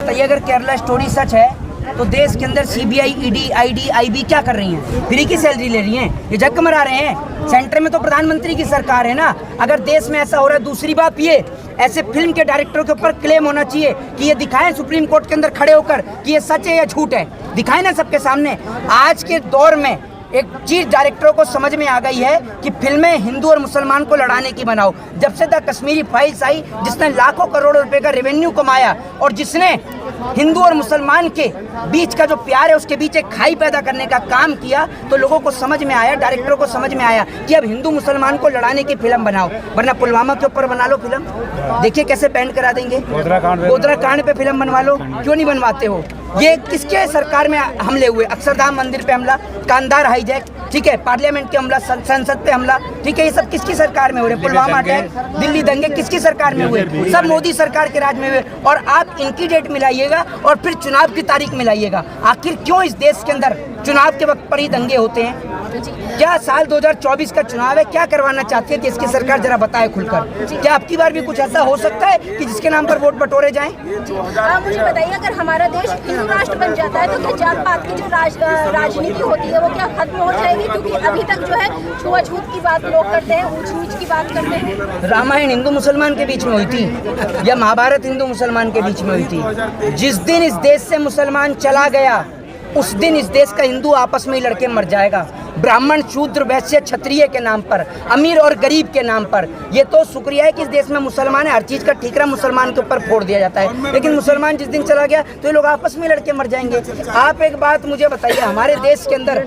बताइए, अगर केरला स्टोरी सच है तो देश के अंदर सीबीआई, ईडी, आईडी, आईबी क्या कर रही हैं? फ्री की सैलरी ले रही हैं, ये जग मरा रहे हैं। सेंटर में तो प्रधानमंत्री की सरकार है ना। अगर देश में ऐसा हो रहा है, दूसरी बात ये, ऐसे फिल्म के डायरेक्टरों के ऊपर क्लेम होना चाहिए कि ये दिखाएं सुप्रीम कोर्ट के अंदर खड़े होकर कि ये सच है या झूठ है, दिखाएं ना सबके सामने। आज के दौर में एक चीज डायरेक्टरों को समझ में आ गई है कि फिल्में हिंदू और मुसलमान को लड़ाने की बनाओ। जब से द कश्मीरी फाइल्स आई, जिसने लाखों करोड़ों रुपए का रेवेन्यू कमाया और जिसने हिंदू और मुसलमान के बीच का जो प्यार है उसके बीच एक खाई पैदा करने का काम किया, तो लोगों को समझ में आया, डायरेक्टरों को समझ में आया कि अब हिंदू मुसलमान को लड़ाने की फिल्म बनाओ, वरना पुलवामा के ऊपर बना लो फिल्म, देखिए कैसे बैंड करा देंगे। गोधरा कांड पे फिल्म बनवा लो, क्यों नहीं बनवाते हो? ये किसके सरकार में हमले हुए? अक्षरधाम मंदिर पे हमला, कांधार हाईजैक, ठीक है, पार्लियामेंट के हमला, संसद पे हमला, ठीक है, ये सब किसकी सरकार में हो रहे? पुलवामा अटैक, दिल्ली दंगे किसकी सरकार में हुए? सब मोदी सरकार के राज में हुए। और आप इनकी डेट मिलाइएगा और फिर चुनाव की तारीख मिलाइएगा। आखिर क्यों इस देश के अंदर चुनाव के वक्त पर ही दंगे होते हैं? क्या साल 2024 का चुनाव है, क्या करवाना चाहती है देश की सरकार, जरा बताए खुलकर। क्या आपकी बार भी कुछ ऐसा हो सकता है कि जिसके नाम पर वोट बटोरे जाएं? आप मुझे बताइए, अगर हमारा देश हिंदू राष्ट्र बन जाता है तो क्या जात पात की जो राजनीति होती है वो क्या खत्म हो जाएगी? क्योंकि अभी तक जो है छुआछूत की बात लोग करते हैं, ऊंच नीच की बात करते हैं। रामायण हिंदू मुसलमान के बीच में हुई थी या महाभारत हिंदू मुसलमान के बीच में हुई थी? जिस दिन इस देश से मुसलमान चला गया उस दिन इस देश का हिंदू आपस में ही लड़के मर जाएगा। ब्राह्मण, शूद्र, वैश्य, क्षत्रिय के नाम पर, अमीर और गरीब के नाम पर। ये तो शुक्रिया है कि इस देश में मुसलमान है, हर चीज़ का ठीकरा मुसलमान के ऊपर फोड़ दिया जाता है, लेकिन मुसलमान जिस दिन चला गया तो ये लोग आपस में लड़के मर जाएंगे। आप एक बात मुझे बताइए, हमारे देश के अंदर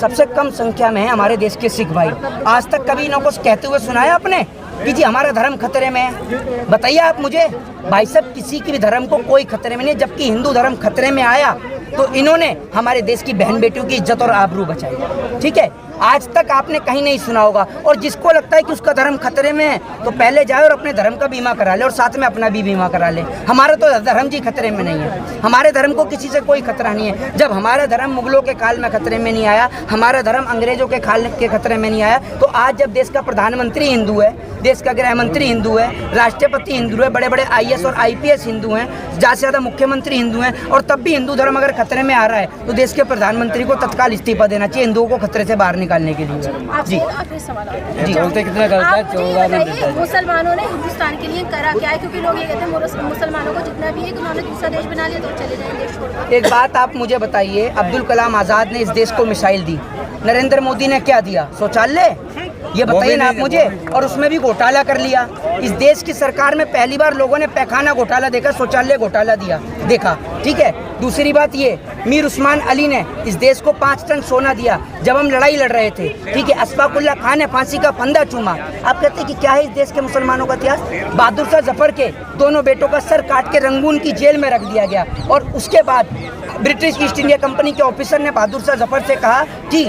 सबसे कम संख्या में है हमारे देश के सिख भाई। आज तक कभी इनको कहते हुए सुनाया आपने कि जी हमारा धर्म खतरे में है? बताइए आप मुझे। भाई साहब, किसी के भी धर्म को कोई खतरे में नहीं। जबकि हिंदू धर्म खतरे में आया तो इन्होंने हमारे देश की बहन बेटियों की इज्जत और आबरू बचाई, ठीक है। आज तक आपने कहीं नहीं सुना होगा। और जिसको लगता है कि उसका धर्म खतरे में है तो पहले जाए और अपने धर्म का बीमा करा ले और साथ में अपना भी बीमा करा ले। हमारा तो धर्म जी खतरे में नहीं है, हमारे धर्म को किसी से कोई खतरा नहीं है। जब हमारा धर्म मुगलों के काल में खतरे में नहीं आया, हमारा धर्म अंग्रेजों के काल के खतरे में नहीं आया, तो आज जब देश का प्रधानमंत्री हिंदू है, देश का गृह मंत्री हिंदू है, राष्ट्रपति हिंदू है, बड़े बड़े IAS और IPS हिंदू हैं, ज़्यादा से ज़्यादा मुख्यमंत्री हिंदू हैं, और तब भी हिंदू धर्म अगर खतरे में आ रहा है तो देश के प्रधानमंत्री को तत्काल इस्तीफा देना चाहिए हिंदुओं को खतरे से बाहर निकालने के लिए। जी आखिरी सवाल जी, बोलते कितना गलत है? 14 मिनट। मुसलमानों ने हिंदुस्तान के लिए करा क्या है? क्योंकि लोग ये कहते हैं मुसलमानों को जितना भी है कि उन्होंने दूसरा देश बना लिया तो चले जाएंगे छोड़कर। एक बात आप मुझे बताइए, अब्दुल कलाम आज़ाद ने इस देश को मिसाइल दी, नरेंद्र मोदी ने क्या दिया? शौचालय? ये बताइए ना आप मुझे। और उसमें भी घोटाला कर लिया। इस देश की सरकार में पहली बार लोगों ने पैखाना घोटाला देखा, शौचालय घोटाला देखा, ठीक है। दूसरी बात ये, मीर उस्मान अली ने इस देश को 5 टन सोना दिया जब हम लड़ाई लड़ रहे थे, ठीक है। अशफाकुल्ला खान ने फांसी का फंदा चूमा। आप कहते हैं कि क्या है इस देश के मुसलमानों का इतिहास? बहादुर शाह जफर के दोनों बेटों का सर काट के रंगून की जेल में रख दिया गया, और उसके बाद ब्रिटिश ईस्ट इंडिया कंपनी के ऑफिसर ने बहादुर शाह जफर से कहा कि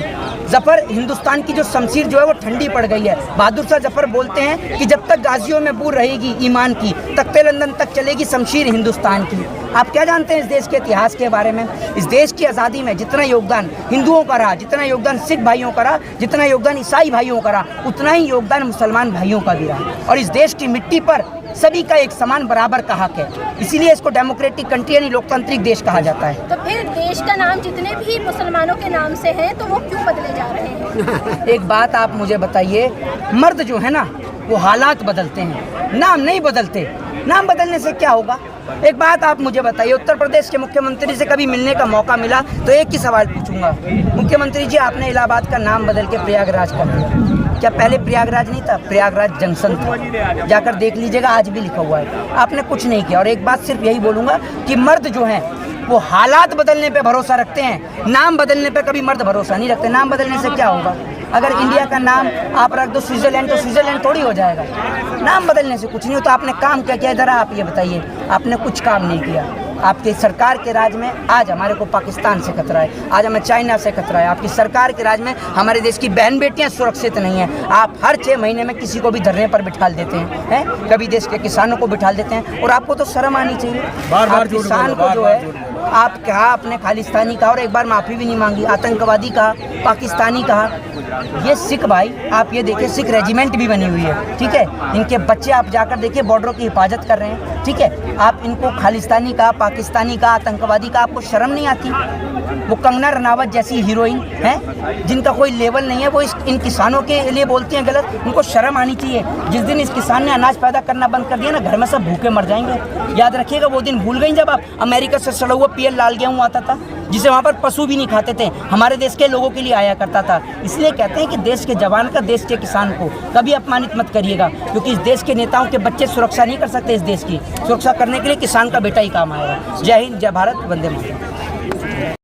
जफर, हिंदुस्तान की जो शमशीर जो है वो ठंडी पड़ गई है। बहादुर शाह जफर बोलते हैं कि जब तक गाजियों में बूर रहेगी ईमान की, तख्ते लंदन तक चलेगी शमशीर हिंदुस्तान की। आप क्या जानते हैं इस देश के इतिहास के बारे में? इस देश की आज़ादी में जितना योगदान हिंदुओं का रहा, जितना योगदान सिख भाइयों का रहा, जितना योगदान ईसाई भाइयों का रहा, उतना ही योगदान मुसलमान भाइयों का भी रहा। और इस देश की मिट्टी पर सभी का एक समान बराबर का हक है, इसीलिए इसको डेमोक्रेटिक कंट्री यानी लोकतांत्रिक देश कहा जाता है। तो फिर देश का नाम जितने भी मुसलमानों के नाम से है तो वो क्यों बदले जा रहे हैं? एक बात आप मुझे बताइए, मर्द जो है ना वो हालात बदलते हैं, नाम नहीं बदलते। नाम बदलने से क्या होगा? एक बात आप मुझे बताइए, उत्तर प्रदेश के मुख्यमंत्री से कभी मिलने का मौका मिला तो एक ही सवाल पूछूंगा, मुख्यमंत्री जी आपने इलाहाबाद का नाम बदल के प्रयागराज कर दिया, क्या पहले प्रयागराज नहीं था? प्रयागराज जंक्शन था, जाकर देख लीजिएगा, आज भी लिखा हुआ है। आपने कुछ नहीं किया। और एक बात सिर्फ यही बोलूँगा कि मर्द जो हैं वो हालात बदलने पे भरोसा रखते हैं, नाम बदलने पे कभी मर्द भरोसा नहीं रखते। नाम बदलने से क्या होगा? अगर इंडिया का नाम आप रख दो स्विट्जरलैंड तो स्विट्जरलैंड थोड़ी हो जाएगा। नाम बदलने से कुछ नहीं होता। आपने काम क्या किया जरा आप ये बताइए? आपने कुछ काम नहीं किया। आपकी सरकार के राज में आज हमारे को पाकिस्तान से खतरा है, आज हमें चाइना से खतरा है। आपकी सरकार के राज में हमारे देश की बहन बेटियां सुरक्षित नहीं हैं। आप हर 6 महीने में किसी को भी धरने पर बिठा देते हैं, कभी देश के किसानों को बिठा देते हैं, और आपको तो शर्म आनी चाहिए। बार-बार किसान को जो है आप कहा आपने खालिस्तानी कहा और एक बार माफ़ी भी नहीं मांगी, आतंकवादी कहा, पाकिस्तानी कहा। ये सिख भाई, आप ये देखिए सिख रेजिमेंट भी बनी हुई है, ठीक है। इनके बच्चे आप जाकर देखिए बॉर्डरों की हिफाजत कर रहे हैं, ठीक है। आप इनको खालिस्तानी कहा, पाकिस्तानी कहा, आतंकवादी का, आपको शर्म नहीं आती? वो कंगना रनावत जैसी हीरोइन है जिनका कोई लेवल नहीं है, वो इन किसानों के लिए बोलती हैं गलत। उनको शर्म आनी चाहिए। जिस दिन इस किसान ने अनाज पैदा करना बंद कर दिया ना, घर में सब भूखे मर जाएंगे। याद रखिएगा, वो दिन भूल गई जब आप अमेरिका से सड़ा हुआ पीएल लाल गेहूँ आता था, जिसे वहाँ पर पशु भी नहीं खाते थे, हमारे देश के लोगों के लिए आया करता था। इसलिए कहते हैं कि देश के जवान का देश के किसान को कभी अपमानित मत करिएगा, क्योंकि इस देश के नेताओं के बच्चे सुरक्षा नहीं कर सकते। इस देश की सुरक्षा करने के लिए किसान का बेटा ही काम आएगा। जय हिंद, जय भारत, वंदे मातरम।